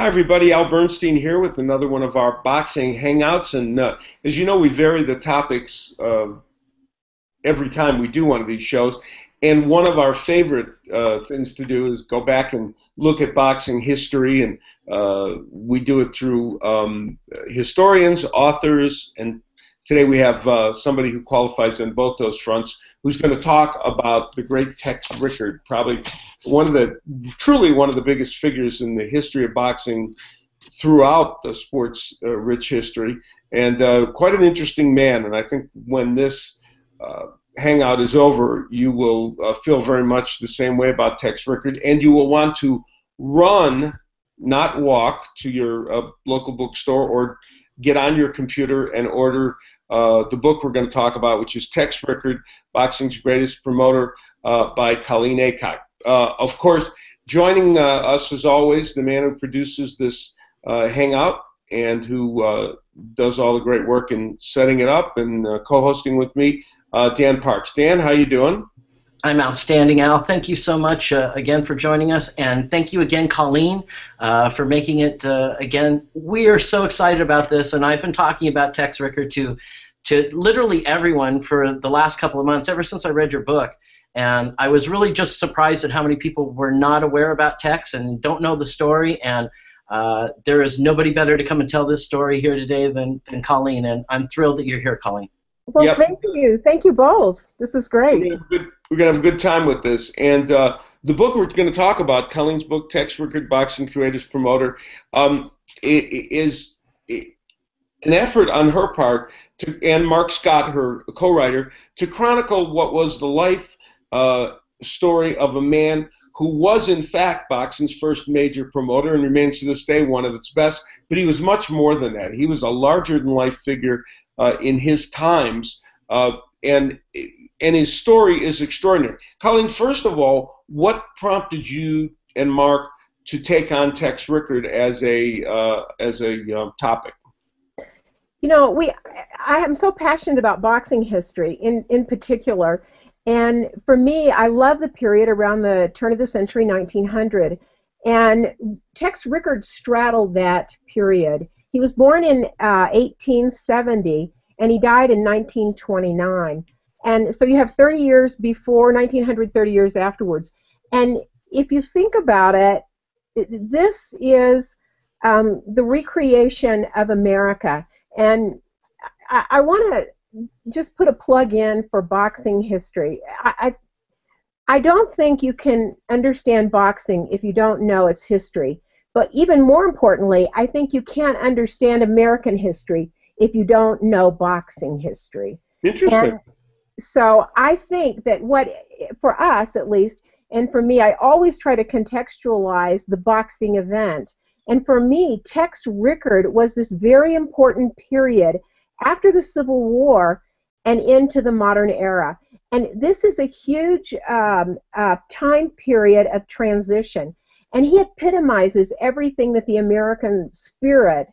Hi, everybody. Al Bernstein here with another one of our boxing hangouts. And as you know, we vary the topics every time we do one of these shows. And one of our favorite things to do is go back and look at boxing history. And we do it through historians, authors, and today we have somebody who qualifies on both those fronts who's going to talk about the great Tex Rickard, probably truly one of the biggest figures in the history of boxing throughout the sport's rich history, and quite an interesting man. And I think when this hangout is over, you will feel very much the same way about Tex Rickard, and you will want to run, not walk, to your local bookstore or get on your computer and order the book we're going to talk about, which is Tex Rickard, Boxing's Greatest Promoter, by Colleen Aycock. Of course, joining us as always, the man who produces this hangout and who does all the great work in setting it up and co-hosting with me, Dan Parks. Dan, how you doing? I'm outstanding, Al. Thank you so much again for joining us, and thank you again, Colleen, for making it again. We are so excited about this, and I've been talking about Tex Rickard to literally everyone for the last couple of months, ever since I read your book. And I was really just surprised at how many people were not aware about Tex and don't know the story, and there is nobody better to come and tell this story here today than Colleen, and I'm thrilled that you're here, Colleen. Well, yep. Thank you. Thank you both. This is great. We're going to have a good time with this. And the book we're going to talk about, Colleen's book, Tex Rickard, Boxing's Greatest Promoter, is an effort on her part, and Mark Scott, her co-writer, to chronicle what was the life story of a man who was, in fact, boxing's first major promoter and remains to this day one of its best. But he was much more than that. He was a larger-than-life figure in his times, and his story is extraordinary. Colleen, first of all, what prompted you and Mark to take on Tex Rickard as a topic? You know, I am so passionate about boxing history in particular, and for me, I love the period around the turn of the century, 1900, and Tex Rickard straddled that period. He was born in 1870, and he died in 1929. And so you have 30 years before 1900, 30 years afterwards. And if you think about it, this is the recreation of America. And I want to just put a plug in for boxing history. I don't think you can understand boxing if you don't know its history. But even more importantly, I think you can't understand American history if you don't know boxing history. Interesting. And so I think that for us at least, and for me, I always try to contextualize the boxing event. And for me, Tex Rickard was this very important period after the Civil War and into the modern era. And this is a huge time period of transition. And he epitomizes everything that the American spirit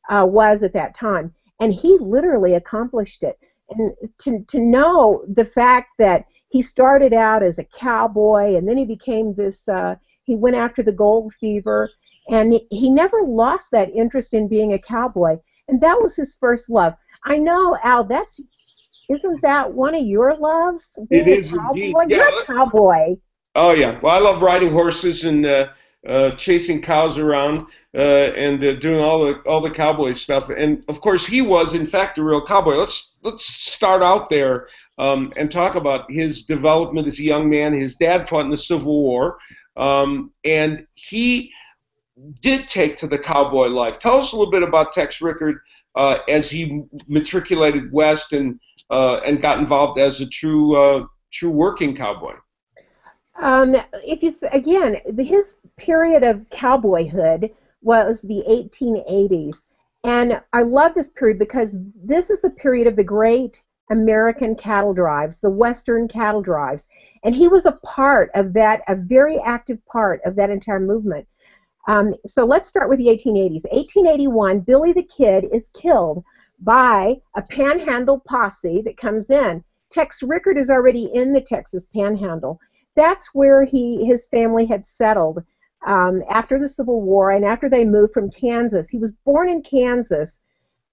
was at that time. And he literally accomplished it. And to know the fact that he started out as a cowboy, and then he became this, he went after the gold fever, and he never lost that interest in being a cowboy. And that was his first love. I know, Al, isn't that one of your loves? It is indeed. Yeah. You're a cowboy. Oh, yeah. Well, I love riding horses and chasing cows around and doing all the cowboy stuff. And of course, he was in fact a real cowboy. Let's start out there and talk about his development as a young man. His dad fought in the Civil War, and he did take to the cowboy life. Tell us a little bit about Tex Rickard as he matriculated west and got involved as a true working cowboy. His period of cowboyhood was the 1880s, and I love this period because this is the period of the great American cattle drives, the Western cattle drives, and he was a part of that, a very active part of that entire movement. So let's start with the 1880s. 1881, Billy the Kid is killed by a panhandle posse that comes in. Tex Rickard is already in the Texas panhandle. That's where his family had settled after the Civil War and after they moved from Kansas. He was born in Kansas,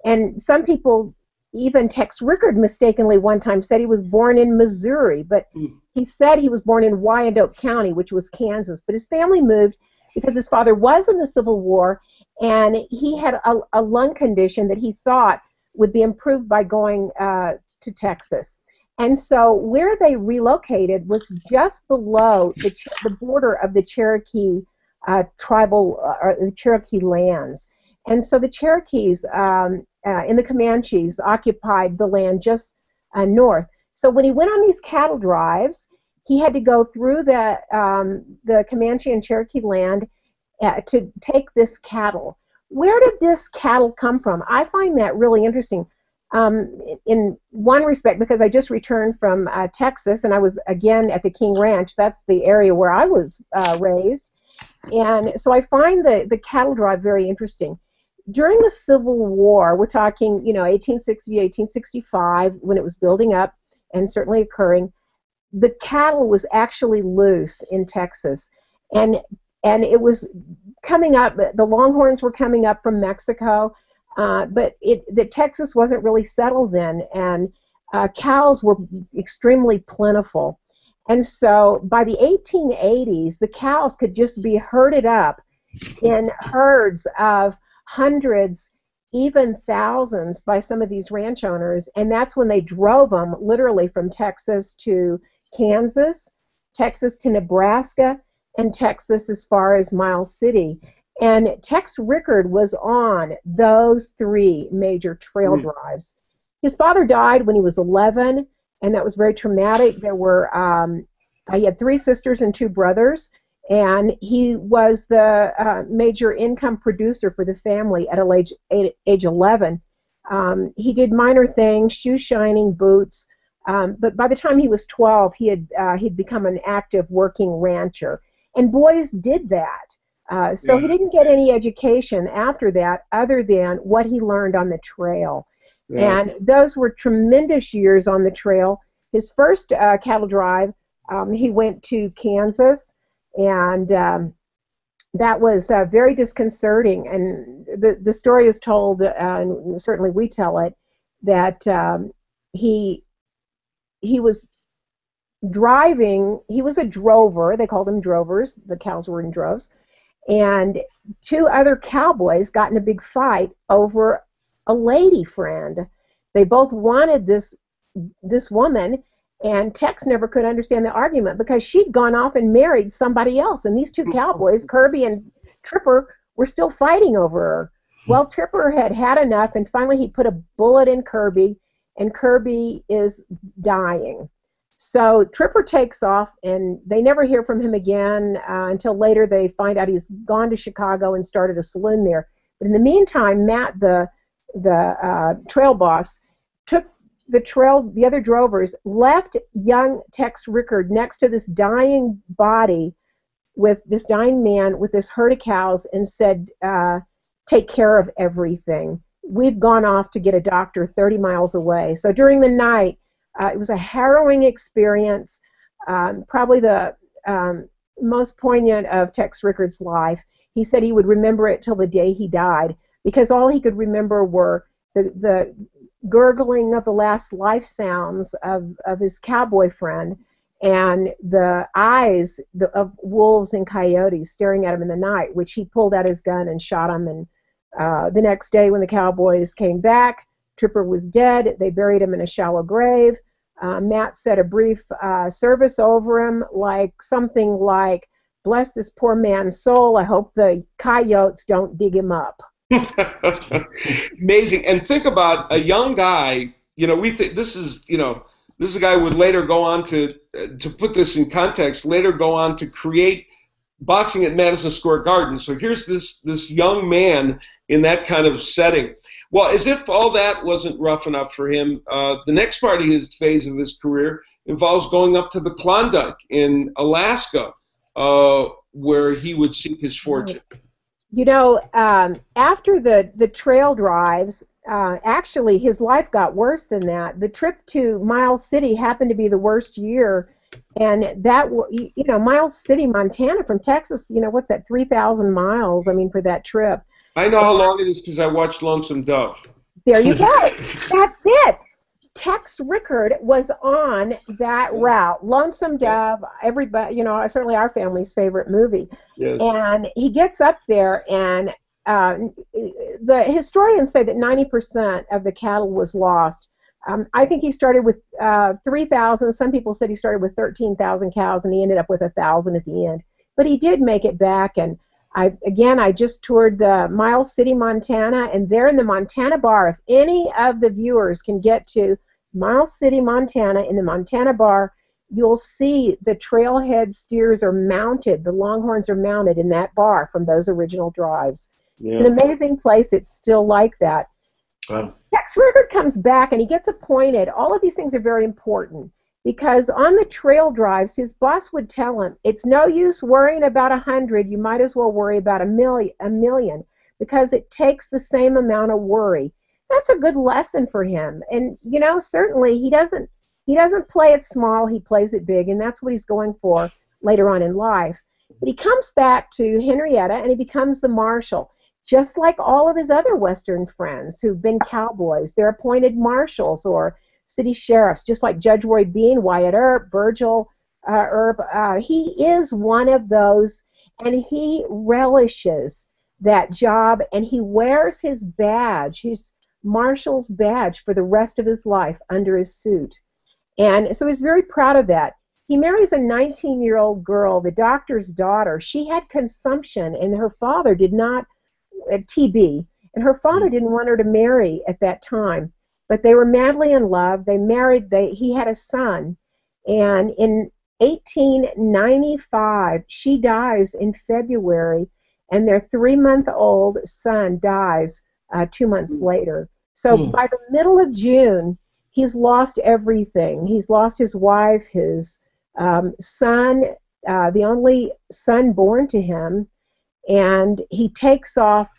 and some people, even Tex Rickard mistakenly one time said he was born in Missouri, but he said he was born in Wyandotte County, which was Kansas. But his family moved because his father was in the Civil War, and he had a lung condition that he thought would be improved by going to Texas. And so where they relocated was just below the border of the Cherokee tribal, the Cherokee lands. And so the Cherokees and the Comanches occupied the land just north. So when he went on these cattle drives, he had to go through the Comanche and Cherokee land to take this cattle. Where did this cattle come from? I find that really interesting. In one respect, because I just returned from Texas, and I was again at the King Ranch. That's the area where I was raised, and so I find the cattle drive very interesting. During the Civil War, we're talking, 1860, 1865, when it was building up and certainly occurring, the cattle was actually loose in Texas, and it was coming up. The Longhorns were coming up from Mexico. But Texas wasn't really settled then, and cows were extremely plentiful. And so by the 1880s, the cows could just be herded up in herds of hundreds, even thousands by some of these ranch owners, and that's when they drove them literally from Texas to Kansas, Texas to Nebraska, and Texas as far as Miles City. And Tex Rickard was on those three major trail drives. His father died when he was 11, and that was very traumatic. There were, he had 3 sisters and 2 brothers, and he was the major income producer for the family at age 11. He did minor things, shoe shining, boots, but by the time he was 12, he'd become an active working rancher. And boys did that. So he didn't get any education after that other than what he learned on the trail. Yeah. And those were tremendous years on the trail. His first cattle drive, he went to Kansas, and that was very disconcerting. And the story is told, and certainly we tell it, that he was driving. He was a drover. They called them drovers. The cows were in droves. And 2 other cowboys got in a big fight over a lady friend. They both wanted this woman, and Tex never could understand the argument because she'd gone off and married somebody else. And these 2 cowboys, Kirby and Tripper, were still fighting over her. Well, Tripper had had enough, and finally he put a bullet in Kirby, and Kirby is dying. So Tripper takes off, and they never hear from him again until later they find out he's gone to Chicago and started a saloon there. But in the meantime, Matt, the trail boss, took the other drovers, left young Tex Rickard next to this dying body with this dying man with this herd of cows, and said, take care of everything. We've gone off to get a doctor 30 miles away. So during the night, it was a harrowing experience, probably the most poignant of Tex Rickard's life. He said he would remember it till the day he died, because all he could remember were the gurgling of the last life sounds of his cowboy friend, and the eyes of wolves and coyotes staring at him in the night, which he pulled out his gun and shot him. And the next day when the cowboys came back, Tripper was dead. They buried him in a shallow grave. Matt said a brief service over him, something like, bless this poor man's soul, I hope the coyotes don't dig him up. Amazing. And think about a young guy, we think this is a guy who would later go on to put this in context, later go on to create boxing at Madison Square Garden. So here's this young man in that kind of setting. Well, as if all that wasn't rough enough for him, the next part of his phase of his career involves going up to the Klondike in Alaska, where he would seek his fortune. After the trail drives, actually his life got worse than that. The trip to Miles City happened to be the worst year And that, you know, Miles City, Montana from Texas, you know, what's that, 3,000 miles, I mean, for that trip. I know how long it is because I watched Lonesome Dove. There you go. That's it. Tex Rickard was on that route. Lonesome Dove, everybody, you know, certainly our family's favorite movie. Yes. And he gets up there, and the historians say that 90% of the cattle was lost. I think he started with 3,000. Some people said he started with 13,000 cows, and he ended up with 1,000 at the end. But he did make it back, and I just toured the Miles City, Montana, and there in the Montana Bar, if any of the viewers can get to Miles City, Montana, in the Montana Bar, you'll see the trailhead steers are mounted, the longhorns are mounted in that bar from those original drives. Yeah. It's an amazing place. It's still like that. Wow. Tex Rickard comes back and he gets appointed. All of these things are very important because on the trail drives, his boss would tell him, it's no use worrying about 100, you might as well worry about a million, because it takes the same amount of worry. That's a good lesson for him. And, you know, certainly he doesn't play it small, he plays it big, and that's what he's going for later on in life. But he comes back to Henrietta and he becomes the marshal. Just like all of his other Western friends who've been cowboys, they're appointed marshals or city sheriffs, just like Judge Roy Bean, Wyatt Earp, Virgil Earp. He is one of those, and he relishes that job, and he wears his badge, his marshal's badge, for the rest of his life under his suit. And so he's very proud of that. He marries a 19-year-old girl, the doctor's daughter. She had consumption, and her father did not, TB, and her father didn't want her to marry at that time. But they were madly in love. They married. He had a son. And in 1895, she dies in February, and their 3-month-old son dies 2 months later. So by the middle of June, he's lost everything. He's lost his wife, his son, the only son born to him, and he takes off,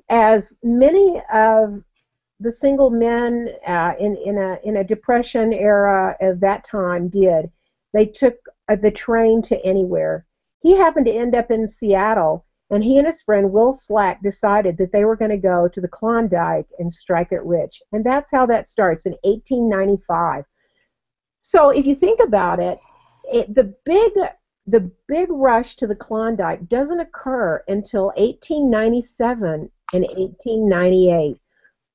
as many of the single men in a Depression era of that time did. They took the train to anywhere. He happened to end up in Seattle, and he and his friend Will Slack decided that they were going to go to the Klondike and strike it rich. And that's how that starts in 1895. So if you think about it, the big rush to the Klondike doesn't occur until 1897 and 1898,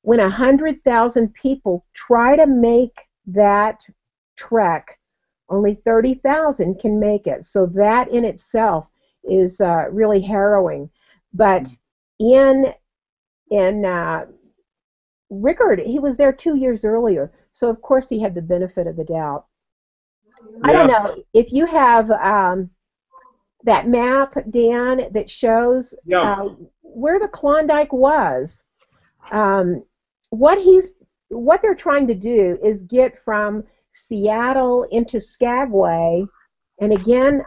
when 100,000 people try to make that trek. Only 30,000 can make it. So that in itself is really harrowing. But in Rickard, he was there 2 years earlier, so of course he had the benefit of the doubt. Yeah. I don't know if you have that map, Dan, that shows where the Klondike was. What they're trying to do is get from Seattle into Skagway. And again,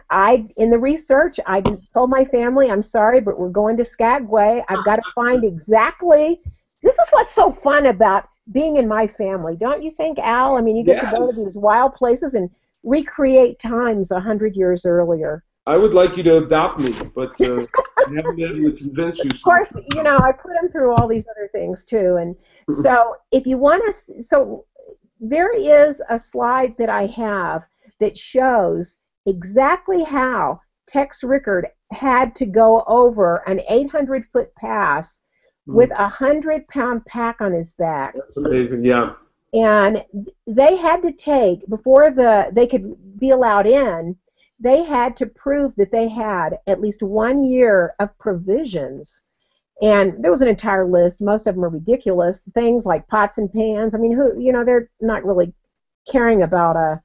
in the research, I just told my family, I'm sorry, but we're going to Skagway. I've got to find exactly. This is what's so fun about being in my family, don't you think, Al? I mean, you get to go to these wild places and recreate times 100 years earlier. I would like you to adopt me, but I haven't been able to convince you. Of course, you know, I put them through all these other things too. And so if you want to, so there is a slide that I have that shows exactly how Tex Rickard had to go over an 800-foot pass with a 100-pound pack on his back. That's amazing, yeah. And they had to take, before they could be allowed in, they had to prove that they had at least 1 year of provisions. And there was an entire list. Most of them are ridiculous. Things like pots and pans. I mean, they're not really caring about a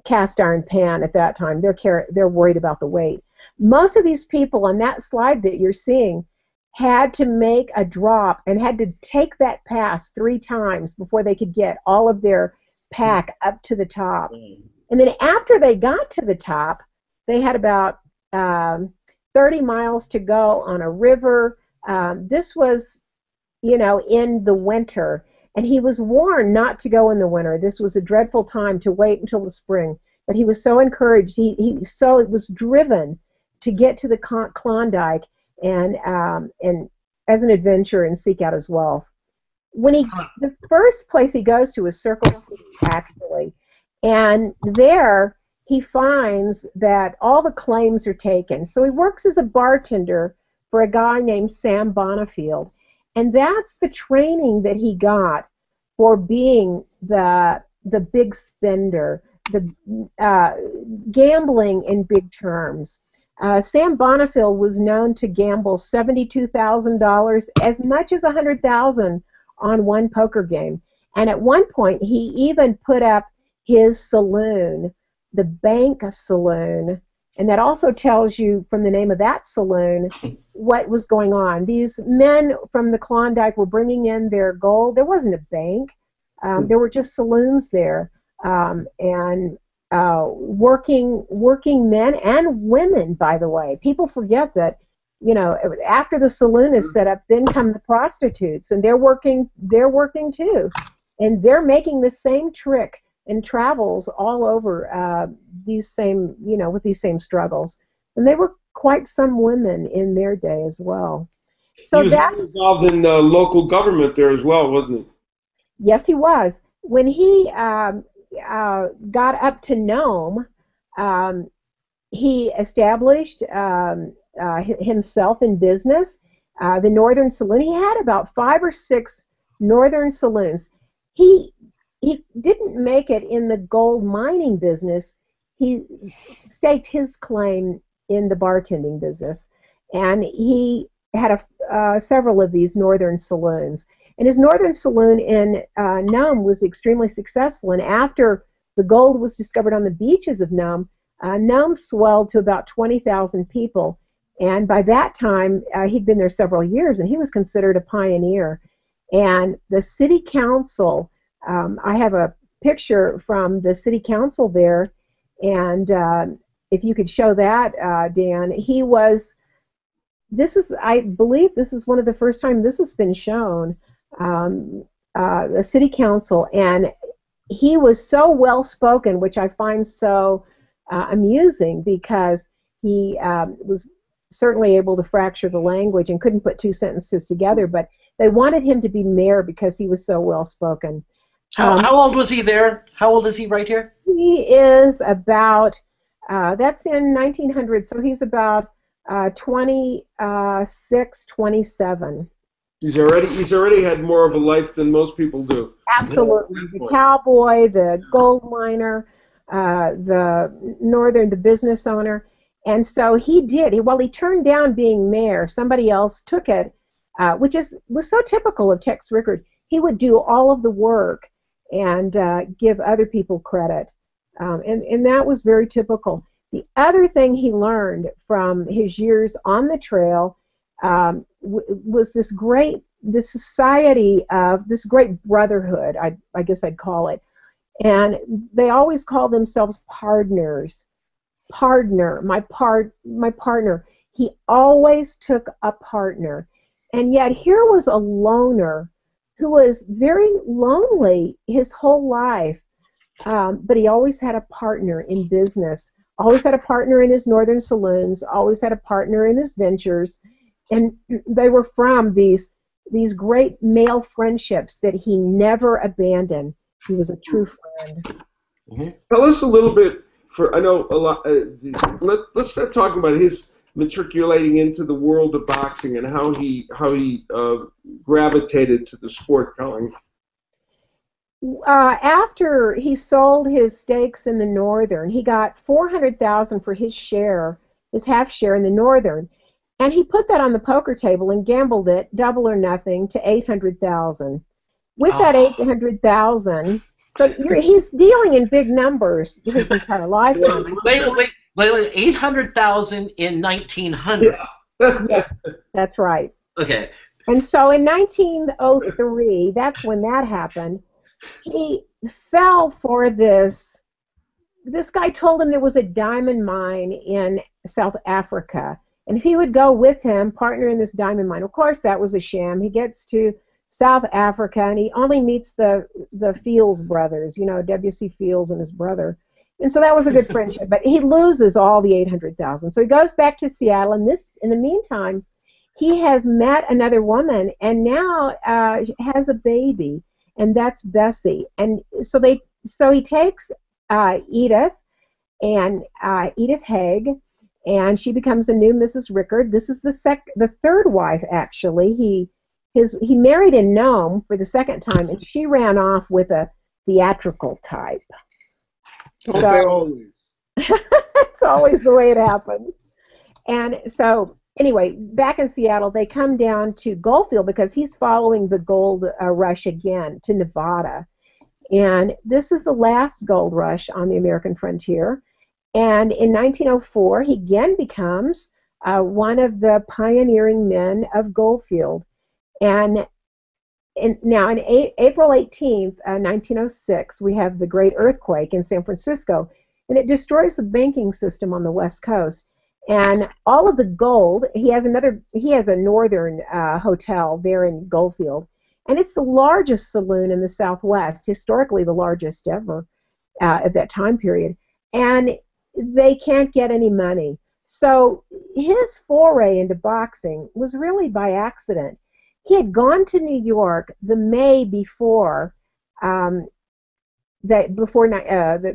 cast iron pan at that time. They're worried about the weight. Most of these people on that slide that you're seeing had to make a drop and had to take that pass 3 times before they could get all of their pack up to the top. And then after they got to the top, they had about 30 miles to go on a river. This was, in the winter. And he was warned not to go in the winter. This was a dreadful time to wait until the spring. but he was so encouraged. He was driven to get to the Klondike and as an adventurer and seek out his wealth. The first place he goes to is Circle City, actually, and there he finds that all the claims are taken. So he works as a bartender for a guy named Sam Bonifield, and that's the training that he got for being the big spender, the gambling in big terms. Sam Bonifield was known to gamble $72,000, as much as $100,000 on one poker game. And at one point, he even put up his saloon, the Bank Saloon, and that also tells you from the name of that saloon what was going on. These men from the Klondike were bringing in their gold. There wasn't a bank. There were just saloons there, and working men and women, by the way. People forget that, after the saloon is set up, then come the prostitutes, and they're working too, and they're making the same trick and travels all over these same, with these same struggles. And they were quite some women in their day as well. So he was involved in local government there as well, wasn't he? Yes, he was. When he got up to Nome, he established himself in business. The Northern Saloon. He had about 5 or 6 Northern Saloons. He didn't make it in the gold mining business. He staked his claim in the bartending business, and he had several of these Northern Saloons. And his Northern Saloon in Nome was extremely successful, and after the gold was discovered on the beaches of Nome, Nome swelled to about 20,000 people, and by that time he'd been there several years, and he was considered a pioneer. And the city council, I have a picture from the city council there, and if you could show that, Dan, I believe this is one of the first time this has been shown, the city council, and he was so well spoken, which I find so amusing, because he was certainly able to fracture the language and couldn't put 2 sentences together, but they wanted him to be mayor because he was so well spoken. How old was he there? How old is he right here? He is about, that's in 1900, so he's about 26, 27. He's already had more of a life than most people do. Absolutely. The cowboy, the gold miner, the business owner. And so he turned down being mayor. Somebody else took it, which was so typical of Tex Rickard. He would do all of the work and give other people credit. And that was very typical. The other thing he learned from his years on the trail was this society of this great brotherhood, I guess I'd call it. And they always call themselves pardners. Pardner, my partner. He always took a partner. And yet here was a loner who was very lonely his whole life, but he always had a partner in business, always had a partner in his Northern Saloons, always had a partner in his ventures, and they were from these great male friendships that he never abandoned. He was a true friend. Mm-hmm. Tell us a little bit. I know a lot. Let's start talking about his matriculating into the world of boxing and how he gravitated to the sport, Colleen. After he sold his stakes in the Northern, he got $400,000 for his share, his half share in the Northern, and he put that on the poker table and gambled it, double or nothing, to $800,000. With that $800,000, so he's dealing in big numbers his entire lifetime. Wait, 800,000 in 1900. Yeah. Yes, that's right. Okay. And so in 1903, that's when that happened, he fell for this. This guy told him there was a diamond mine in South Africa, and if he would go with him, partner in this diamond mine. Of course, that was a sham. He gets to South Africa, and he only meets the Fields brothers, W.C. Fields and his brother. And so that was a good friendship. But he loses all the $800,000. So he goes back to Seattle, and in the meantime, he has met another woman and now has a baby, and that's Bessie. And so he takes Edith and Edith Haig, and she becomes a new Mrs. Rickard. This is the third wife, actually. He married in Nome for the second time, and she ran off with a theatrical type. So, it's always the way it happens. And so, anyway, back in Seattle, they come down to Goldfield because he's following the gold rush again to Nevada. And this is the last gold rush on the American frontier. And in 1904, he again becomes one of the pioneering men of Goldfield. And now, on April 18th, 1906, we have the great earthquake in San Francisco, and it destroys the banking system on the West Coast. And all of the gold, he has a northern hotel there in Goldfield, and it's the largest saloon in the Southwest, historically the largest ever at that time period. And they can't get any money. So his foray into boxing was really by accident. He had gone to New York the May before the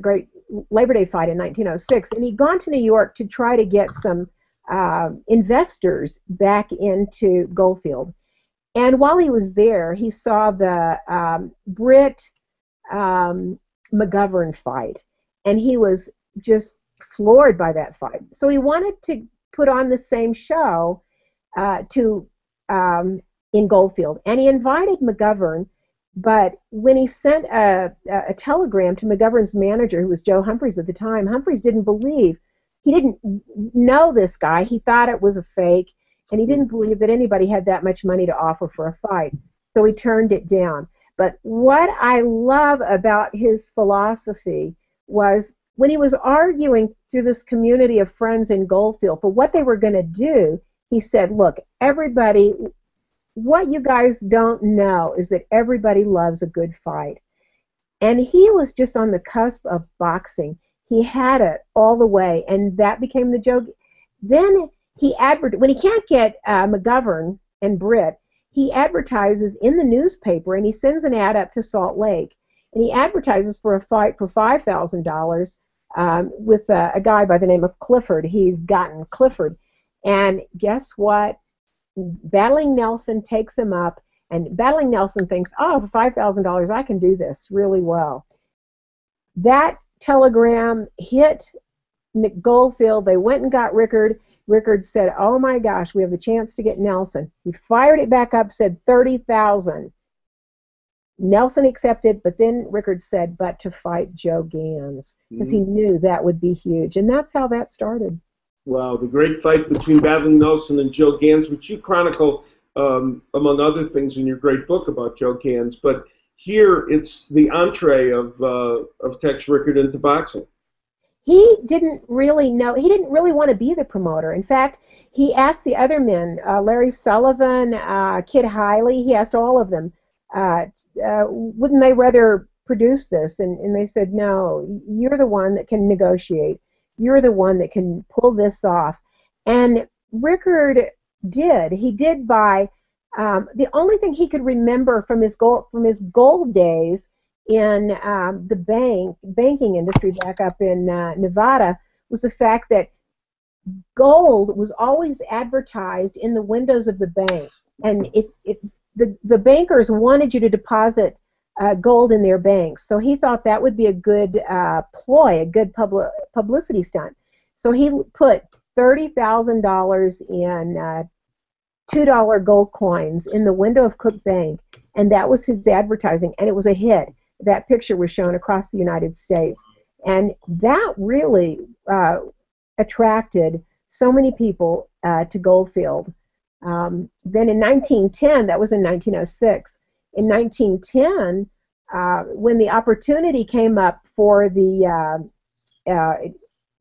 great Labor Day fight in 1906, and he'd gone to New York to try to get some investors back into Goldfield. And while he was there, he saw the Britt McGovern fight, and he was just floored by that fight. So he wanted to put on the same show in Goldfield, and he invited McGovern. But when he sent a telegram to McGovern's manager, who was Joe Humphreys at the time, Humphreys didn't believe. He didn't know this guy. He thought it was a fake, and he didn't believe that anybody had that much money to offer for a fight. So he turned it down. But what I love about his philosophy was when he was arguing through this community of friends in Goldfield for what they were going to do, he said, look, everybody, what you guys don't know is that everybody loves a good fight. And he was just on the cusp of boxing. He had it all the way, and that became the joke. Then when he can't get McGovern and Britt, he advertises in the newspaper, and he sends an ad up to Salt Lake, and he advertises for a fight for $5,000 with a guy by the name of Clifford. He's gotten Clifford. And guess what? Battling Nelson takes him up, and Battling Nelson thinks, oh, for $5,000 I can do this really well. That telegram hit Goldfield. They went and got Rickard. Rickard said, oh my gosh, we have the chance to get Nelson. He fired it back up, said $30,000. Nelson accepted, but then Rickard said, but to fight Joe Gans, because he knew that would be huge. And that's how that started. Wow, the great fight between Battling Nelson and Joe Gans, which you chronicle, among other things, in your great book about Joe Gans. But here it's the entree of Tex Rickard into boxing. He didn't really know. He didn't really want to be the promoter. In fact, he asked the other men, Larry Sullivan, Kid Hiley, he asked all of them, wouldn't they rather produce this? And they said, no, you're the one that can negotiate. You're the one that can pull this off. And Rickard did. He did by the only thing he could remember from his gold days in the banking industry back up in Nevada was the fact that gold was always advertised in the windows of the bank. And if the bankers wanted you to deposit gold in their banks, so he thought that would be a good ploy, a good publicity stunt. So he put $30,000 in $2 gold coins in the window of Cook Bank, and that was his advertising, and it was a hit. That picture was shown across the United States, and that really attracted so many people to Goldfield. Then in 1910, that was in 1906, in 1910, when the opportunity came up for the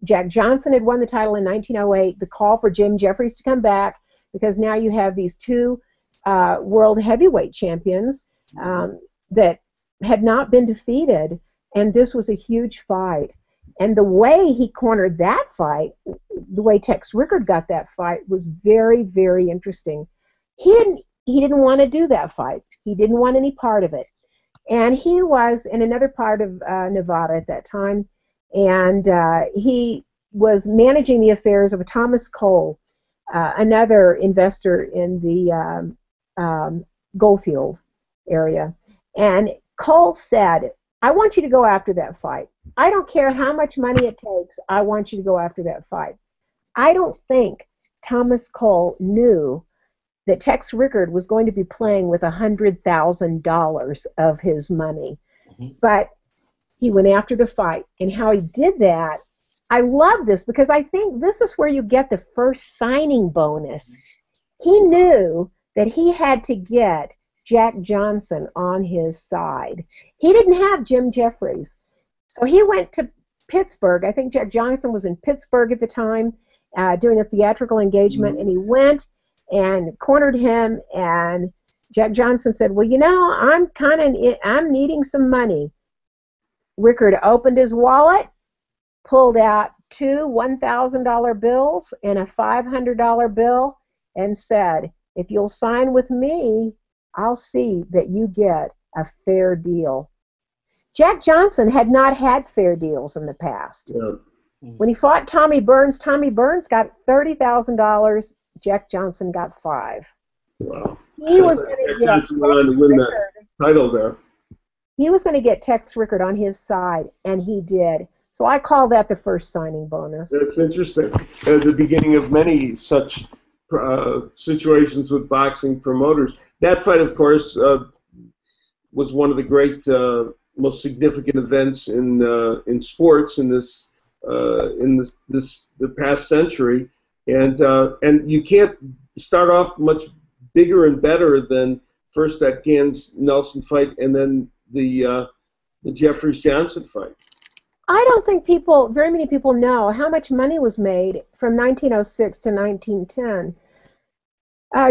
Jack Johnson had won the title in 1908, the call for Jim Jeffries to come back, because now you have these two world heavyweight champions that had not been defeated, and this was a huge fight. And the way he cornered that fight, the way Tex Rickard got that fight, was very, very interesting. He didn't want to do that fight. He didn't want any part of it. And he was in another part of Nevada at that time, and he was managing the affairs of Thomas Cole, another investor in the Goldfield area. And Cole said, I want you to go after that fight. I don't care how much money it takes. I want you to go after that fight. I don't think Thomas Cole knew that Tex Rickard was going to be playing with $100,000 of his money. Mm-hmm. But he went after the fight. And how he did that, I love this because I think this is where you get the first signing bonus. He knew that he had to get Jack Johnson on his side. He didn't have Jim Jeffries. So he went to Pittsburgh. I think Jack Johnson was in Pittsburgh at the time doing a theatrical engagement, mm-hmm. and he went and cornered him, and Jack Johnson said, well, you know, I'm needing some money. Rickard opened his wallet, pulled out two $1,000 bills and a $500 bill, and said, if you'll sign with me, I'll see that you get a fair deal. Jack Johnson had not had fair deals in the past. Yeah. When he fought Tommy Burns got $30,000. Jack Johnson got $5,000. Wow. He was going to get Tex Rickard. Title there. He was going to get Tex Rickard on his side, and he did. So I call that the first signing bonus. That's interesting. At the beginning of many such situations with boxing promoters. That fight, of course, was one of the great, most significant events in sports in the past century. And you can't start off much bigger and better than first that Gans-Nelson fight and then the Jeffries-Johnson fight. I don't think very many people know how much money was made from 1906 to 1910.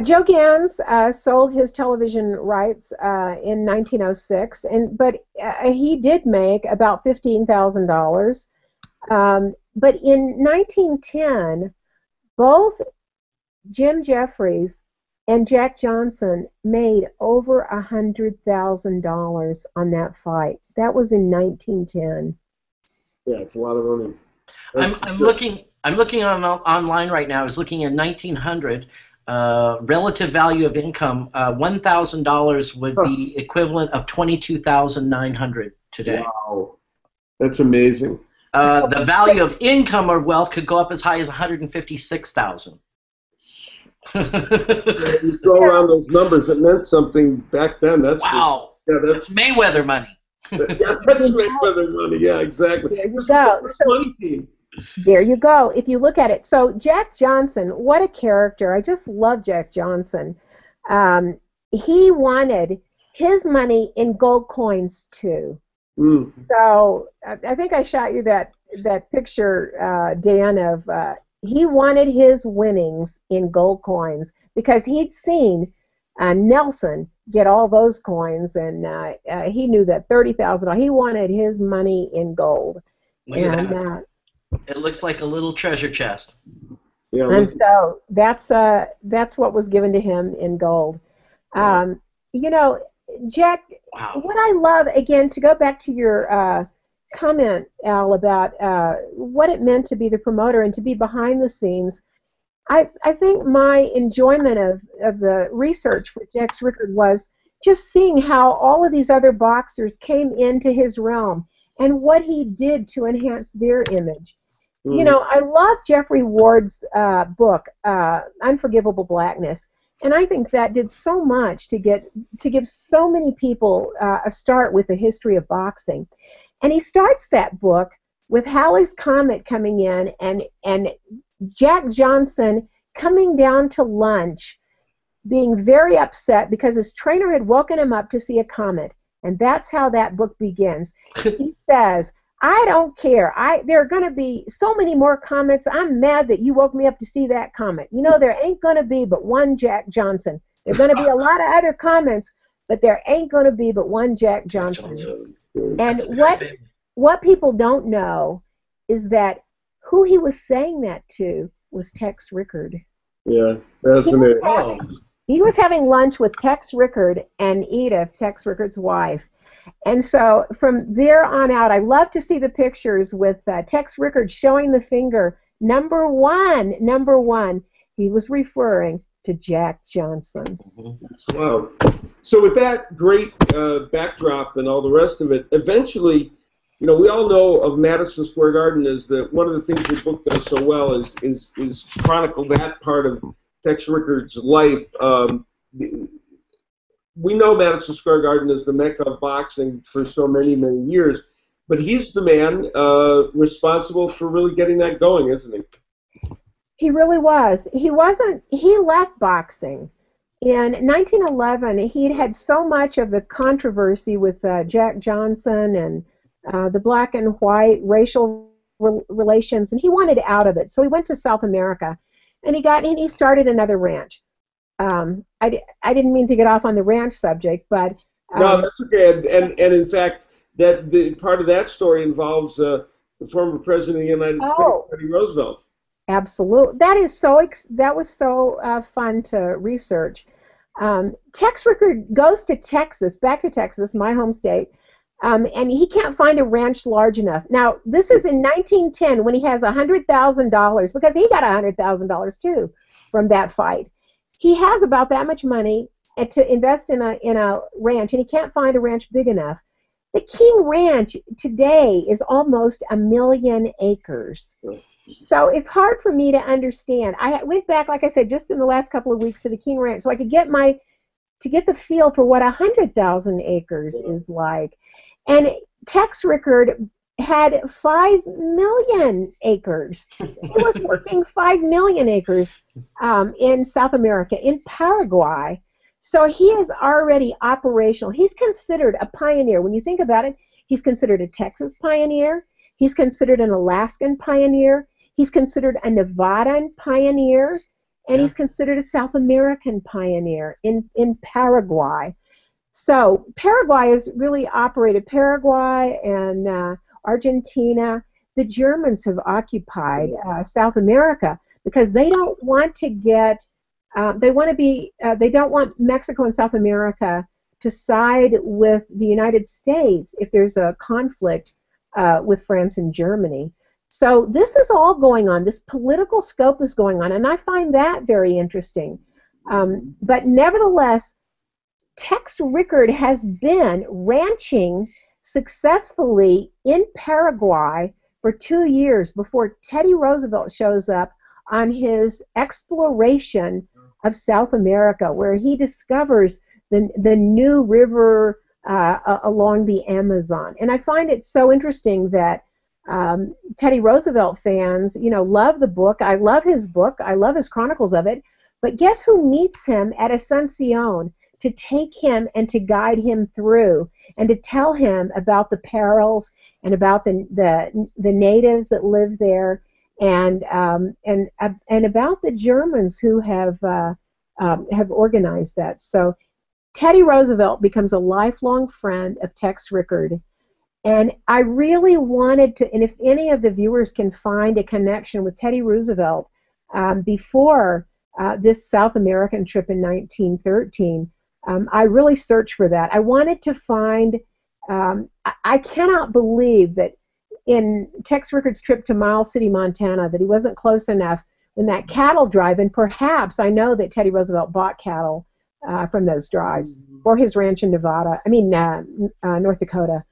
Joe Gans sold his television rights in 1906, but he did make about $15,000. But in 1910, both Jim Jeffries and Jack Johnson made over $100,000 on that fight. That was in 1910. Yeah, it's a lot of money. I'm looking online right now. I was looking at 1900. Relative value of income, $1,000 would be equivalent of $22,900 today. Wow, that's amazing. The value of income or wealth could go up as high as $156,000. You throw around those numbers, it meant something back then. Wow. That's Mayweather money. Yeah, that's Mayweather money. Yeah, exactly. There you go. Money team. There you go. If you look at it. So Jack Johnson, what a character. I just love Jack Johnson. He wanted his money in gold coins too. Mm. So I think I shot you that picture, Dan, of he wanted his winnings in gold coins because he'd seen Nelson get all those coins, and he knew that $30,000. He wanted his money in gold. It looks like a little treasure chest. Yeah, and so that's what was given to him in gold. You know, Jack, wow. What I love, again, to go back to your comment, Al, about what it meant to be the promoter and to be behind the scenes, I think my enjoyment of the research for Tex Rickard was just seeing how all of these other boxers came into his realm and what he did to enhance their image. You know, I love Jeffrey Ward's book, Unforgivable Blackness, and I think that did so much to give so many people a start with the history of boxing. And he starts that book with Halley's Comet coming in and Jack Johnson coming down to lunch, being very upset because his trainer had woken him up to see a comet. And that's how that book begins. He says, I don't care. There are going to be so many more comets. I'm mad that you woke me up to see that comet. You know, there ain't going to be but one Jack Johnson. There are going to be a lot of other comets, but there ain't going to be but one Jack Johnson. And what people don't know is that who he was saying that to was Tex Rickard. Yeah, fascinating. He was having lunch with Tex Rickard and Edith, Tex Rickard's wife. And so from there on out, I love to see the pictures with Tex Rickard showing the finger, number one. He was referring to Jack Johnson. Wow. So with that great backdrop and all the rest of it, eventually, we all know of Madison Square Garden as one of the things your book does so well is chronicle that part of Tex Rickard's life. We know Madison Square Garden as the mecca of boxing for so many, many years, but he's the man responsible for really getting that going, isn't he? He really was. He left boxing. In 1911, he'd had so much of the controversy with Jack Johnson and the black and white racial relations, and he wanted out of it. So he went to South America, and he started another ranch. I didn't mean to get off on the ranch subject, but no, that's okay. And in fact, part of that story involves the former president of the United States, Teddy Roosevelt. Absolutely, that was so fun to research. Tex Rickard goes to Texas, back to Texas, my home state, and he can't find a ranch large enough. Now, this is in 1910 when he has $100,000, because he got $100,000 too from that fight. He has about that much money to invest in a ranch, and he can't find a ranch big enough. The King Ranch today is almost 1 million acres. So it's hard for me to understand. I went back, like I said, just in the last couple of weeks to the King Ranch, so I could get the feel for what 100,000 acres is like. And Tex Rickard had 5 million acres. He was working 5 million acres in South America, in Paraguay. So he is already operational. He's considered a pioneer. When you think about it, he's considered a Texas pioneer. He's considered an Alaskan pioneer. He's considered a Nevadan pioneer. And he's considered a South American pioneer in Paraguay. So Paraguay has really operated. Paraguay and Argentina, the Germans have occupied South America because they don't want to get, they don't want Mexico and South America to side with the United States if there's a conflict with France and Germany. So this is all going on. This political scope is going on, and I find that very interesting. But nevertheless, Tex Rickard has been ranching successfully in Paraguay for 2 years before Teddy Roosevelt shows up on his exploration of South America, where he discovers the new river along the Amazon. And I find it so interesting that Teddy Roosevelt fans, love the book. I love his book. I love his chronicles of it. But guess who meets him at Asuncion to take him and to guide him through and to tell him about the perils and about the natives that live there and about the Germans who have organized that. So Teddy Roosevelt becomes a lifelong friend of Tex Rickard. And I really wanted to, and if any of the viewers can find a connection with Teddy Roosevelt before this South American trip in 1913, I really searched for that. I wanted to find, I cannot believe that in Tex Rickard's trip to Miles City, Montana, that he wasn't close enough when that cattle drive, and perhaps I know that Teddy Roosevelt bought cattle from those drives for his ranch in North Dakota.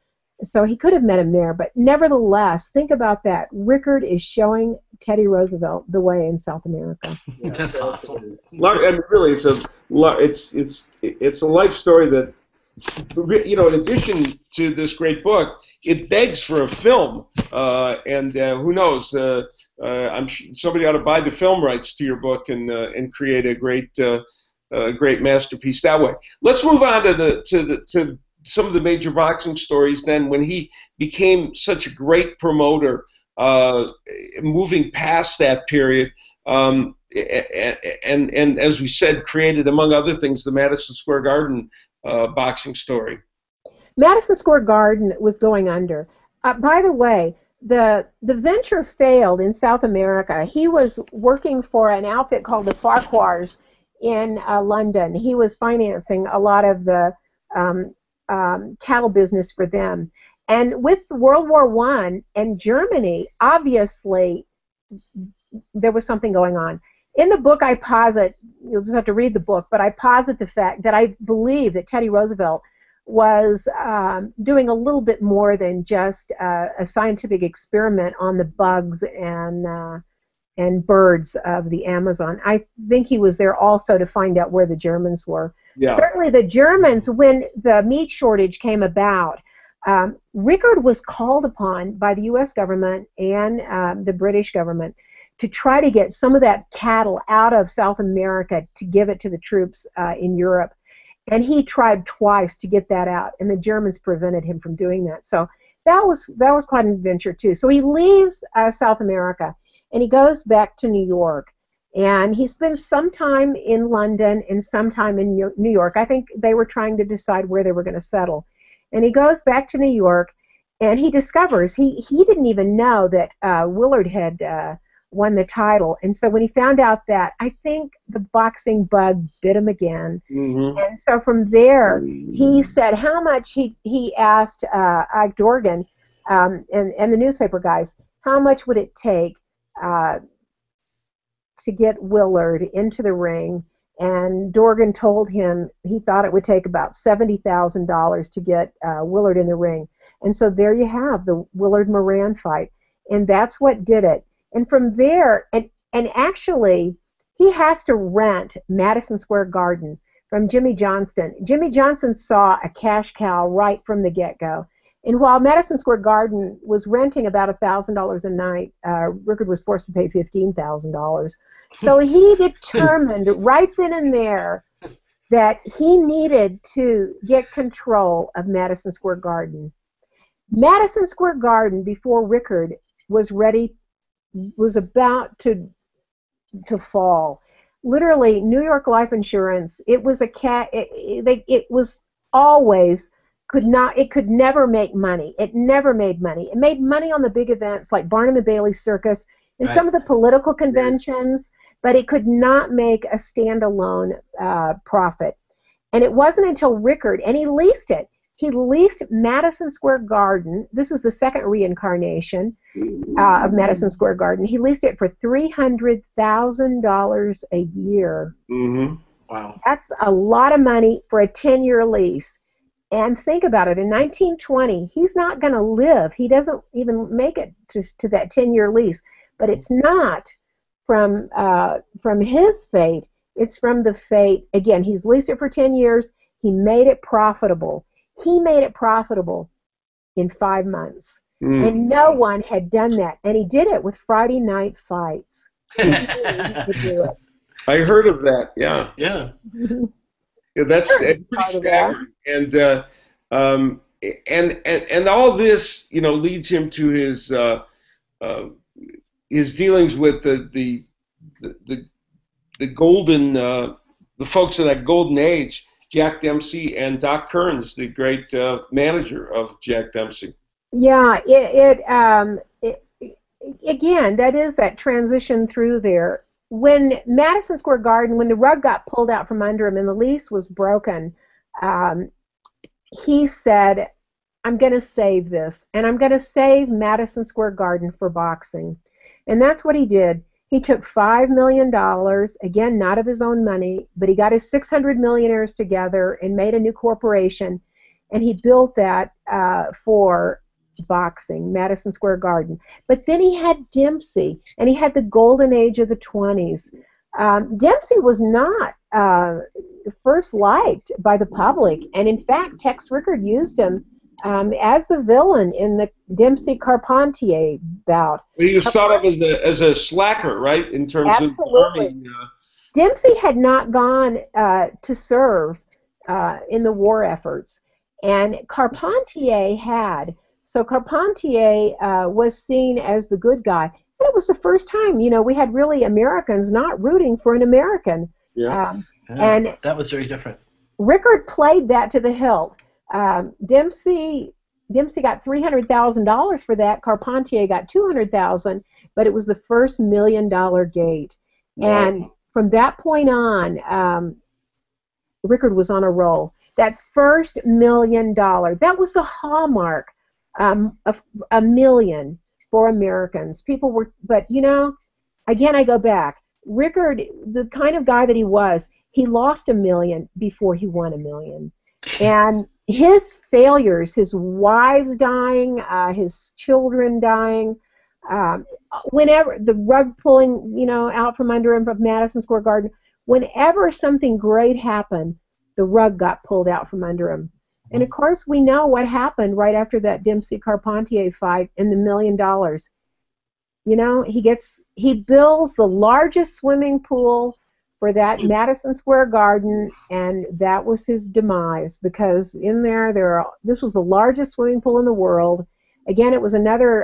So he could have met him there, but nevertheless, think about that. Rickard is showing Teddy Roosevelt the way in South America. Yeah, that's awesome. And really, it's a life story that, in addition to this great book, it begs for a film. And who knows? I'm sure somebody ought to buy the film rights to your book and create a great masterpiece that way. Let's move on to some of the major boxing stories then, when he became such a great promoter, moving past that period, and as we said, created, among other things, the Madison Square Garden boxing story. Madison Square Garden was going under. By the way, the venture failed in South America. He was working for an outfit called the Farquhars in London. He was financing a lot of the cattle business for them. And with World War I and Germany, obviously there was something going on. In the book, I posit, you'll just have to read the book, but I posit the fact that I believe that Teddy Roosevelt was doing a little bit more than just a scientific experiment on the bugs and birds of the Amazon. I think he was there also to find out where the Germans were. Yeah. Certainly the Germans, when the meat shortage came about, Rickard was called upon by the U.S. government and the British government to try to get some of that cattle out of South America to give it to the troops in Europe. And he tried twice to get that out, and the Germans prevented him from doing that. So that was quite an adventure, too. So he leaves South America, and he goes back to New York. And he spends some time in London and some time in New York. I think they were trying to decide where they were going to settle. And he goes back to New York, and he discovers, he didn't even know that Willard had won the title. And so when he found out that, I think the boxing bug bit him again. Mm-hmm. And so from there, he said how much he asked Ike Dorgan and the newspaper guys, how much would it take to get Willard into the ring? And Dorgan told him he thought it would take about $70,000 to get Willard in the ring. And so there you have the Willard-Moran fight. And that's what did it. And from there, and actually, he has to rent Madison Square Garden from Jimmy Johnston. Jimmy Johnston saw a cash cow right from the get-go. And while Madison Square Garden was renting about $1,000 a night, Rickard was forced to pay $15,000. So he determined right then and there that he needed to get control of Madison Square Garden. Madison Square Garden, before Rickard was about to fall. Literally, New York Life Insurance, it was it was always it could never make money. It never made money. It made money on the big events like Barnum and Bailey Circus and some of the political conventions, but it could not make a standalone profit. And it wasn't until Rickard, and he leased it. He leased Madison Square Garden. This is the second reincarnation of Madison Square Garden. He leased it for $300,000 a year. Mm-hmm. Wow. That's a lot of money for a 10-year lease. And think about it, in 1920, he's not going to live. He doesn't even make it to that 10-year lease. But it's not from his fate. It's from the fate. Again, he's leased it for 10 years. He made it profitable. He made it profitable in 5 months. And no one had done that. And he did it with Friday night fights. He could do it. I heard of that, yeah. Yeah. Yeah, that's pretty staggering. And all this, leads him to his dealings with the golden the folks of that golden age, Jack Dempsey and Doc Kearns, the great manager of Jack Dempsey. Yeah, again, that is that transition through there. When Madison Square Garden, when the rug got pulled out from under him and the lease was broken, he said, I'm going to save this, and I'm going to save Madison Square Garden for boxing. And that's what he did. He took $5 million, again, not of his own money, but he got his 600 millionaires together and made a new corporation, and he built that for boxing, Madison Square Garden. But then he had Dempsey, and he had the golden age of the 20s. Dempsey was not first liked by the public, and in fact, Tex Rickard used him as the villain in the Dempsey-Carpentier bout. He was thought of as a slacker, right, in terms Absolutely. of army. Dempsey had not gone to serve in the war efforts, and Carpentier had. So Carpentier was seen as the good guy. And it was the first time, we had really Americans not rooting for an American. Yeah. And that was very different. Rickard played that to the hilt. Dempsey Dempsey got $300,000 for that. Carpentier got $200,000, but it was the first $1 million gate. Wow. And from that point on, Rickard was on a roll. That first $1 million, that was the hallmark of $1 million for Americans. People were, but you know, again, I go back. Rickard, the kind of guy that he was, he lost $1 million before he won $1 million. And his failures, his wives dying, his children dying, whenever the rug pulling, you know, out from under him of Madison Square Garden, whenever something great happened, the rug got pulled out from under him. And of course, we know what happened right after that Dempsey-Carpentier fight and the $1 million. You know, he builds the largest swimming pool for that Madison Square Garden, and that was his demise, because in this was the largest swimming pool in the world. Again, it was another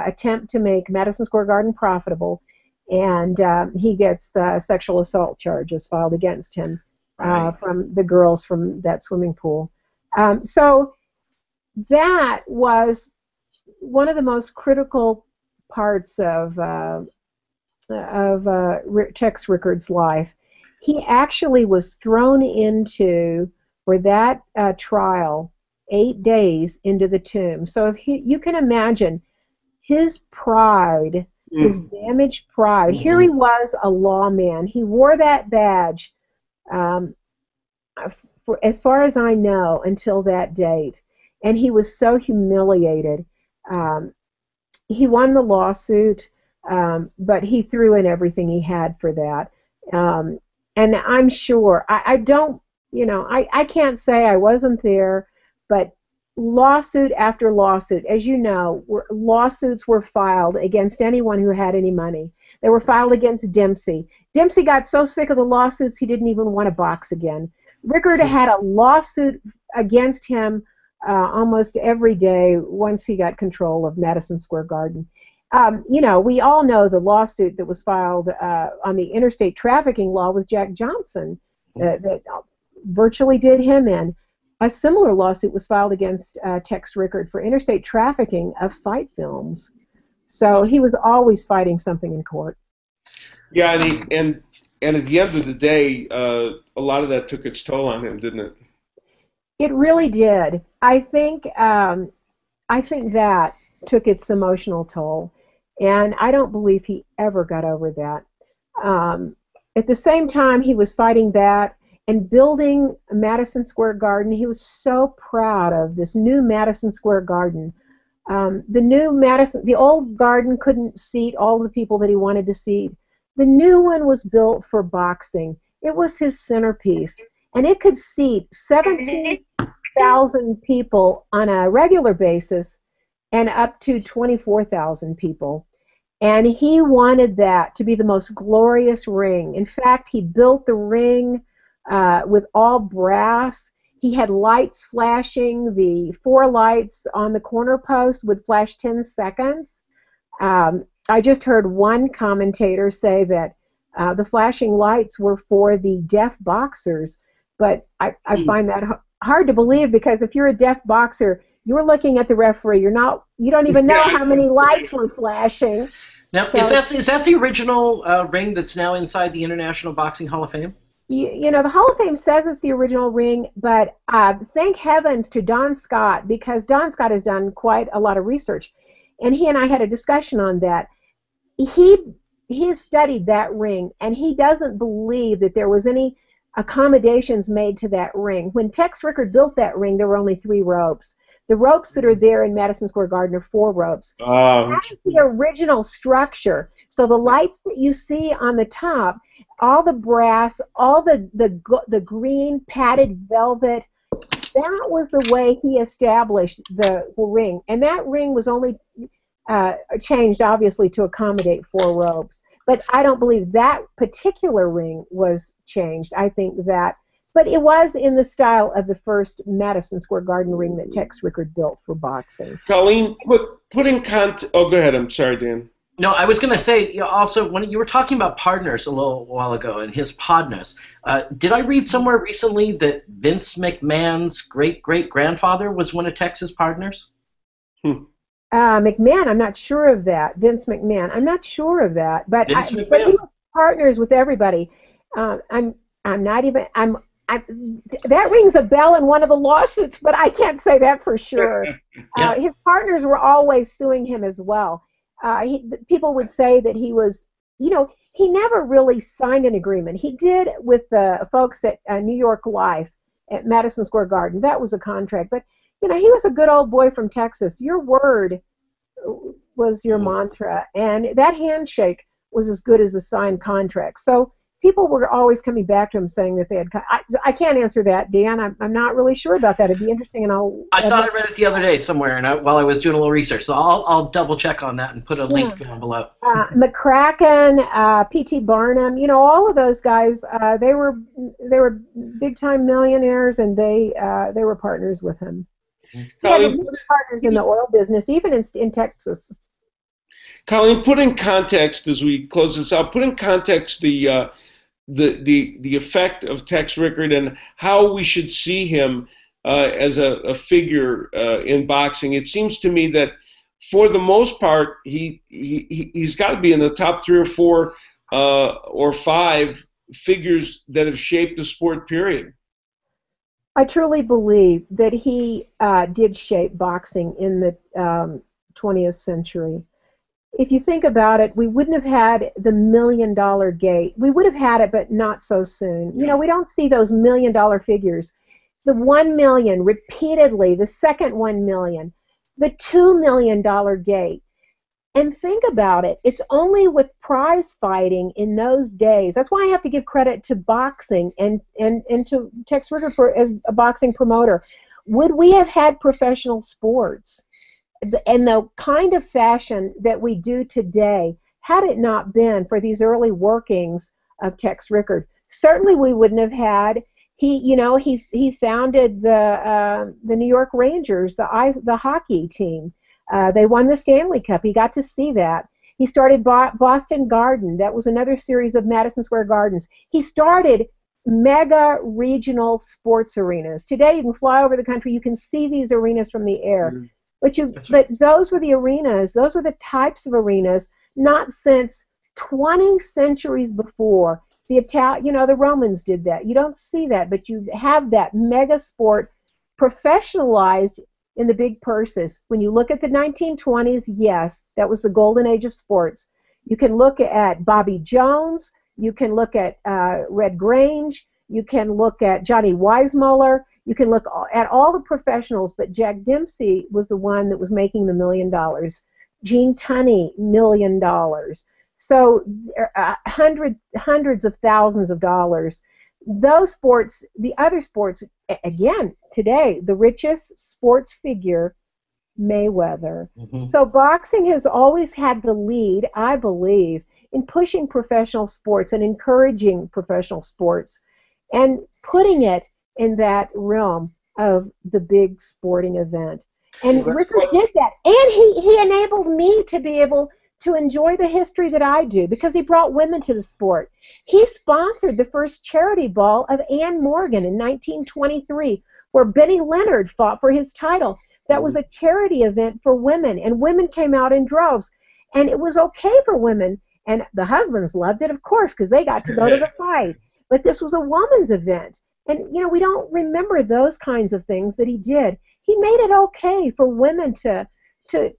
attempt to make Madison Square Garden profitable, and he gets sexual assault charges filed against him from the girls from that swimming pool. So that was one of the most critical parts of Tex Rickard's life. He actually was thrown into, for that trial, 8 days into the tomb. So if you can imagine his pride, his damaged pride. Here he was, a lawman. He wore that badge, for, as far as I know, until that date. And he was so humiliated. He won the lawsuit, but he threw in everything he had for that. And I'm sure, I don't, you know, I can't say I wasn't there, but lawsuit after lawsuit, as you know, lawsuits were filed against anyone who had any money. They were filed against Dempsey. Dempsey got so sick of the lawsuits he didn't even want to box again. Rickard had a lawsuit against him almost every day once he got control of Madison Square Garden. You know, we all know the lawsuit that was filed on the interstate trafficking law with Jack Johnson that virtually did him in. A similar lawsuit was filed against Tex Rickard for interstate trafficking of fight films. So he was always fighting something in court. Yeah, and at the end of the day, a lot of that took its toll on him, didn't it? It really did. I think that took its emotional toll, and I don't believe he ever got over that. At the same time, he was fighting that and building Madison Square Garden. He was so proud of this new Madison Square Garden. The old garden couldn't seat all the people that he wanted to seat. The new one was built for boxing. It was his centerpiece, and it could seat 17,000 people on a regular basis and up to 24,000 people. And he wanted that to be the most glorious ring. In fact, he built the ring with all brass. He had lights flashing. The 4 lights on the corner post would flash 10 seconds. I just heard one commentator say that the flashing lights were for the deaf boxers, but I find that hard to believe, because if you're a deaf boxer, you're looking at the referee. You don't even know how many lights were flashing. Now, so, is that the original ring that's now inside the International Boxing Hall of Fame? You know, the Hall of Fame says it's the original ring, but thank heavens to Don Scott, because Don Scott has done quite a lot of research, and he and I had a discussion on that. He has studied that ring, and he doesn't believe that there was any accommodations made to that ring. When Tex Rickard built that ring, there were only 3 ropes. The ropes that are there in Madison Square Garden are 4 ropes. That is the original structure. So the lights that you see on the top, all the brass, all the green padded velvet, that was the way he established the ring. And that ring was only changed, obviously, to accommodate 4 ropes. But I don't believe that particular ring was changed. I think that, but it was in the style of the first Madison Square Garden ring that Tex Rickard built for boxing. Colleen, put in context. Oh, go ahead. I'm sorry, Dan. No, I was going to say, also, when you were talking about partners a little while ago and his podness, did I read somewhere recently that Vince McMahon's great-great-grandfather was one of Tex's partners? McMahon, I'm not sure of that. Vince McMahon, I'm not sure of that. But Vince but he McMahon. was partners with everybody. I'm not even that rings a bell in one of the lawsuits, but I can't say that for sure. Yeah. His partners were always suing him as well. People would say that he was, he never really signed an agreement. He did with the folks at New York Life at Madison Square Garden. That was a contract. But, he was a good old boy from Texas. Your word was your mantra. And that handshake was as good as a signed contract. So people were always coming back to him saying that they had. I can't answer that, Dan. I'm not really sure about that. It'd be interesting, and I thought I read it the other day somewhere, and while I was doing a little research, so I'll double check on that and put a link down below. McCracken, P.T. Barnum, all of those guys, they were big time millionaires, and they were partners with him. Colleen, He had partners in the oil business, even in Texas. Colleen, put in context as we close this out. Put in context the effect of Tex Rickard and how we should see him as a figure in boxing. It seems to me that for the most part he's got to be in the top 3 or 4 or 5 figures that have shaped the sport. Period. I truly believe that he did shape boxing in the 20th century. If you think about it, we wouldn't have had the $1 million gate. We would have had it, but not so soon. We don't see those $1 million figures. The 1 million repeatedly, the second 1 million, the $2 million gate. And think about it. It's only with prize fighting in those days. That's why I have to give credit to boxing and to Tex Rickard as a boxing promoter. Would we have had professional sports and the kind of fashion that we do today had it not been for these early workings of Tex Rickard? Certainly we wouldn't have had. He founded the New York Rangers, the hockey team. They won the Stanley Cup. He got to see that. He started Boston Garden. That was another series of Madison Square Gardens. He started mega regional sports arenas. Today you can fly over the country. You can see these arenas from the air. Mm-hmm. But those were the arenas. Those were the types of arenas not since 20 centuries before. The Romans did that. You don't see that, but you have that mega sport professionalized in the big purses. When you look at the 1920s, yes, that was the golden age of sports. You can look at Bobby Jones. You can look at Red Grange. You can look at Johnny Weissmuller. You can look at all the professionals, but Jack Dempsey was the one that was making the $1 million. Gene Tunney, $1 million. So hundreds of thousands of dollars. Those sports, the other sports, again, today, the richest sports figure, Mayweather. Mm-hmm. So boxing has always had the lead, I believe, in pushing professional sports and encouraging professional sports and putting it in that realm of the big sporting event. And Rickard did that. And he enabled me to be able to enjoy the history that I do because he brought women to the sport. He sponsored the first charity ball of Ann Morgan in 1923 where Benny Leonard fought for his title. That was a charity event for women, and women came out in droves. And it was okay for women. And the husbands loved it, of course, because they got to go to the fight. But this was a woman's event. And, we don't remember those kinds of things that he did. He made it okay for women to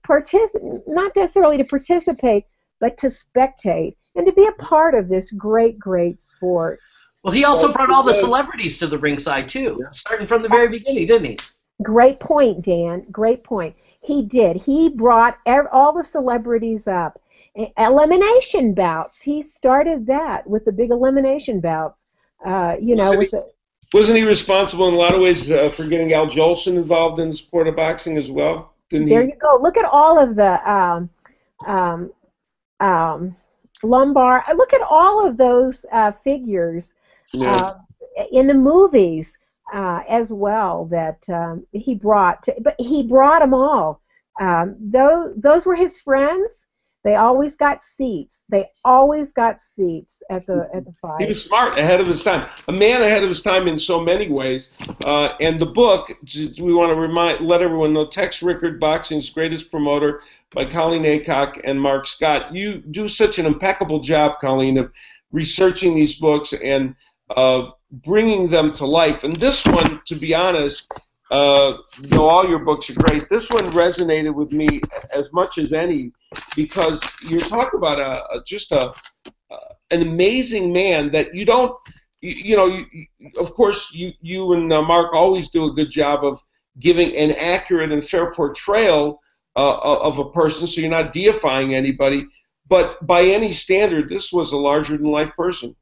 participate, not necessarily to participate, but to spectate and to be a part of this great, great sport. Well, he also brought all the celebrities to the ringside, too, starting from the very beginning, didn't he? Great point, Dan. Great point. He did. He brought all the celebrities up. Elimination bouts. He started that with the big elimination bouts. Wasn't he responsible in a lot of ways for getting Al Jolson involved in the sport of boxing as well? There you go. Look at all of the lumbar. Look at all of those figures in the movies as well that he brought. But he brought them all. Those were his friends. They always got seats. They always got seats at the fight. He was smart, ahead of his time. A man ahead of his time in so many ways. And the book, we want to let everyone know, Tex Rickard, Boxing's Greatest Promoter, by Colleen Aycock and Mark Scott. You do such an impeccable job, Colleen, of researching these books and bringing them to life. And this one, to be honest, though all your books are great, this one resonated with me as much as any, because you're talking about an amazing man that you don't, of course, you and Mark always do a good job of giving an accurate and fair portrayal of a person, so you're not deifying anybody, but by any standard, this was a larger-than-life person.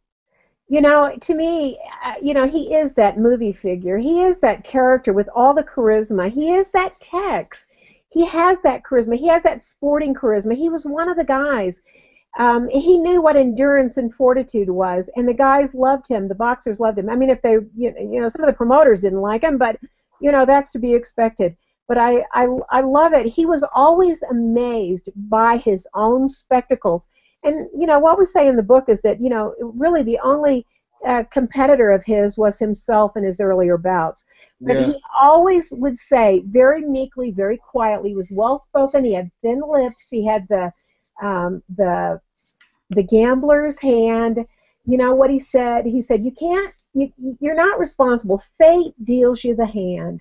To me, he is that movie figure. He is that character with all the charisma. He is that Tex. He has that charisma. He has that sporting charisma. He was one of the guys. He knew what endurance and fortitude was, and the guys loved him. The boxers loved him. I mean, if they, some of the promoters didn't like him, but, that's to be expected. But I love it. He was always amazed by his own spectacles. And, what we say in the book is that, really the only competitor of his was himself in his earlier bouts. But he always would say, very meekly, very quietly, he was well-spoken, he had thin lips, he had the gambler's hand. You know what he said? He said, you're not responsible. Fate deals you the hand,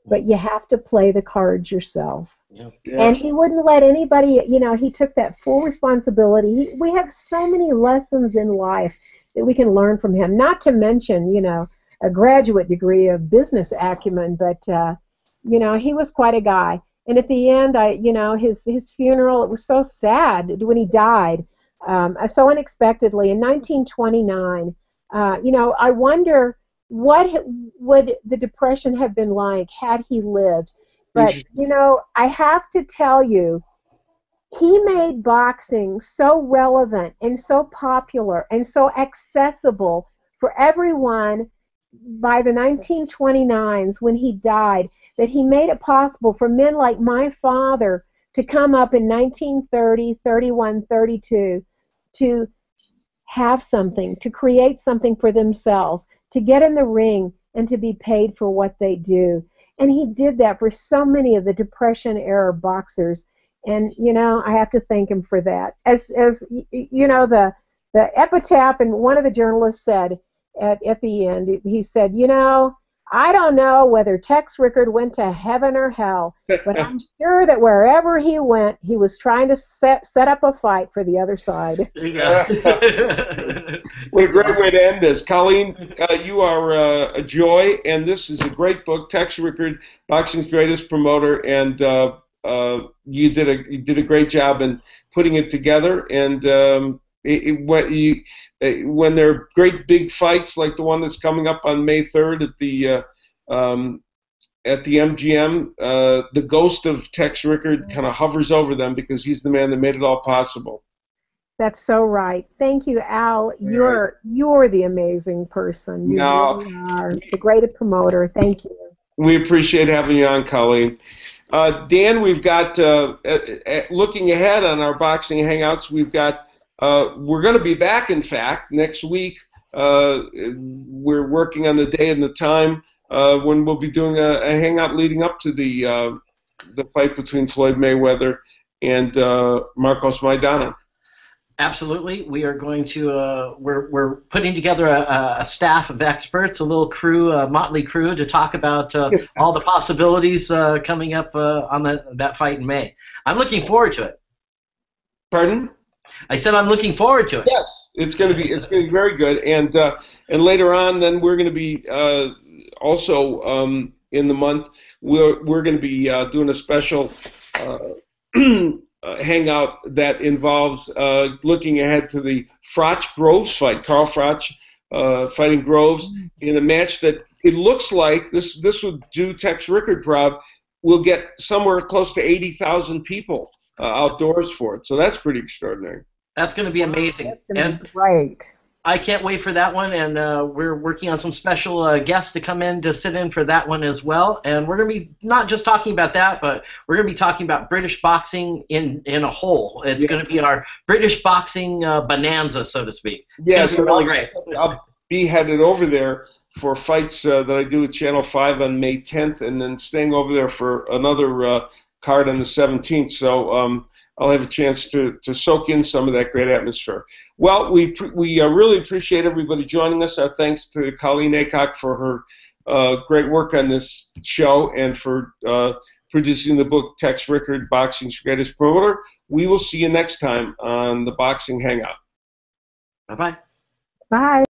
but you have to play the cards yourself. Yeah. And he wouldn't let anybody, he took that full responsibility. We have so many lessons in life that we can learn from him, not to mention, a graduate degree of business acumen, but, he was quite a guy. And at the end, his funeral, it was so sad when he died, so unexpectedly in 1929. I wonder what would the Depression have been like had he lived. But, I have to tell you, he made boxing so relevant and so popular and so accessible for everyone by the 1929s when he died, that he made it possible for men like my father to come up in 1930, 31, 32, to have something, to create something for themselves, to get in the ring and to be paid for what they do. And he did that for so many of the Depression-era boxers. And, I have to thank him for that. As the epitaph, and one of the journalists said at the end, he said, I don't know whether Tex Rickard went to heaven or hell, but I'm sure that wherever he went, he was trying to set up a fight for the other side. There you go. What a great way to end this. Colleen, you are a joy, and this is a great book, Tex Rickard, Boxing's Greatest Promoter, and you did a great job in putting it together. And when there are great big fights like the one that's coming up on May 3rd at the MGM, the ghost of Tex Rickard kind of hovers over them because he's the man that made it all possible. That's so right. Thank you, Al. You're the amazing person. You really are the greatest promoter. Thank you. We appreciate having you on, Colleen. Dan, we've got looking ahead on our boxing hangouts. We've got we're going to be back, in fact, next week. We're working on the day and the time when we'll be doing a hangout leading up to the fight between Floyd Mayweather and Marcos Maidana. Absolutely. We are going to, we're putting together a staff of experts, a little crew, a motley crew, to talk about all the possibilities coming up on that fight in May. I'm looking forward to it. Pardon? I said I'm looking forward to it. Yes, it's going to be very good. And later on, then we're going to be also in the month, we're going to be doing a special hangout that involves looking ahead to the Froch-Groves fight. Carl Froch fighting Groves in a match that it looks like this would do Tex Rickard proud. We'll get somewhere close to 80,000 people outdoors for it. So that's pretty extraordinary. That's going to be amazing. That's going to be great. I can't wait for that one, and we're working on some special guests to come in to sit in for that one as well. And we're going to be not just talking about that, but we're going to be talking about British boxing in a whole. It's going to be our British boxing bonanza, so to speak. It's going to be really great. I'll be headed over there for fights that I do at Channel 5 on May 10th, and then staying over there for another card on the 17th. So I'll have a chance to soak in some of that great atmosphere. Well, we really appreciate everybody joining us. Our thanks to Colleen Aycock for her great work on this show and for producing the book Tex Rickard, Boxing's Greatest Promoter. We will see you next time on the Boxing Hangout. Bye-bye. Bye.